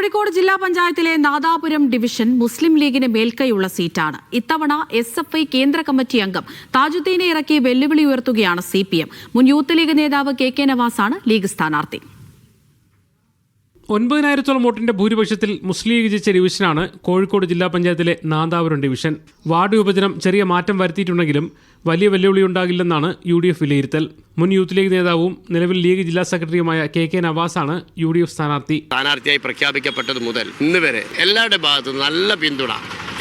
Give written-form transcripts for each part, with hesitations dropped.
കോഴിക്കോട് ജില്ലാ പഞ്ചായത്തിലെ നാദാപുരം ഡിവിഷൻ മുസ്ലിം ലീഗിന് മേൽക്കൈയുള്ള സീറ്റാണ്. ഇത്തവണ SFI കേന്ദ്ര കമ്മിറ്റി അംഗം താജുദ്ദീനെ ഇറക്കി വെല്ലുവിളി ഉയർത്തുകയാണ് CPM. മുൻ യൂത്ത് ലീഗ് നേതാവ് KK നവാസാണ് ലീഗ് സ്ഥാനാർത്ഥി. 9,000-ഓളം വോട്ടിന്റെ ഭൂരിപക്ഷത്തിൽ മുസ്ലിം ലീഗ് ജയിച്ച ഡിവിഷനാണ് കോഴിക്കോട് ജില്ലാ പഞ്ചായത്തിലെ നാദാപുരം ഡിവിഷൻ. വാർഡ് വിഭജനം ചെറിയ മാറ്റം വരുത്തിയിട്ടുണ്ടെങ്കിലും വലിയ വെല്ലുവിളി ഉണ്ടാകില്ലെന്നാണ് UDF വിലയിരുത്തൽ. മുൻ യൂത്ത് ലീഗ് നേതാവും നിലവിൽ ലീഗ് ജില്ലാ സെക്രട്ടറിയുമായ KK നവാസാണ് UDF സ്ഥാനാർത്ഥി. സ്ഥാനാർത്ഥിയായി പ്രഖ്യാപിക്കപ്പെട്ടത് മുതൽ ഇന്ന് വരെ എല്ലാവരുടെ ഭാഗത്തു നല്ല പിന്തുണ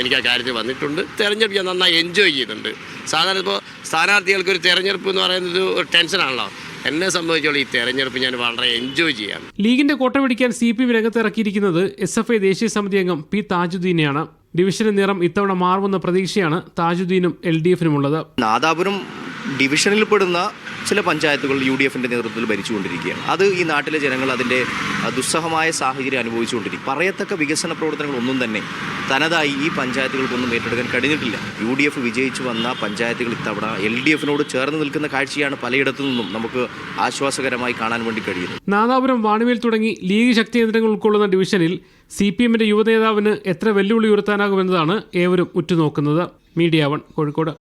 എനിക്ക് ആ കാര്യത്തിൽ വന്നിട്ടുണ്ട്. തെരഞ്ഞെടുപ്പ് ഞാൻ നന്നായി എൻജോയ് ചെയ്യുന്നുണ്ട്. സാധാരണ ഇപ്പോൾ സ്ഥാനാർത്ഥികൾക്ക് ഒരു തെരഞ്ഞെടുപ്പ് എന്ന് പറയുന്നത് ഒരു ടെൻഷനാണല്ലോ. എന്നെ സംബന്ധിച്ചോളം ഈ തെരഞ്ഞെടുപ്പ് ഞാൻ വളരെ എൻജോയ് ചെയ്യാം. ലീഗിന്റെ കോട്ട പിടിക്കാൻ CPM രംഗത്ത് ഇറക്കിയിരിക്കുന്നത് SFI ദേശീയ സമിതി അംഗം P താജുദ്ദീനെയാണ്. ഡിവിഷന്റെ നിറം ഇത്തവണ മാറുമെന്ന പ്രതീക്ഷയാണ് താജുദ്ദീനും LDF-നുമുള്ളത്. നാദാപുരം ഡിവിഷനിൽ പെടുന്ന ചില പഞ്ചായത്തുകൾ UDF-ന്റെ നേതൃത്വത്തിൽ ഭരിച്ചുകൊണ്ടിരിക്കുകയാണ്. അത് ഈ നാട്ടിലെ ജനങ്ങൾ അതിൻ്റെ ദുസ്സഹമായ സാഹചര്യം അനുഭവിച്ചുകൊണ്ടിരിക്കും. പറയത്തക്ക വികസന പ്രവർത്തനങ്ങളൊന്നും തന്നെ തനതായി ഈ പഞ്ചായത്തുകൾക്കൊന്നും ഏറ്റെടുക്കാൻ കഴിഞ്ഞിട്ടില്ല. UDF വിജയിച്ചു വന്ന പഞ്ചായത്തുകൾ ഇത്തവണ LDF-നോട് ചേർന്ന് നിൽക്കുന്ന കാഴ്ചയാണ് പലയിടത്തു നിന്നും നമുക്ക് ആശ്വാസകരമായി കാണാൻ വേണ്ടി കഴിയുന്നത്. നാദാപുരം, വാണിവേൽ തുടങ്ങി ലീഗ് ശക്തി കേന്ദ്രങ്ങൾ ഉൾക്കൊള്ളുന്ന ഡിവിഷനിൽ CPM-ന്റെ യുവനേതാവിന് എത്ര വെല്ലുവിളി ഉയർത്താനാകുമെന്നതാണ് ഏവരും ഉറ്റുനോക്കുന്നത്. മീഡിയ 1 കോഴിക്കോട്.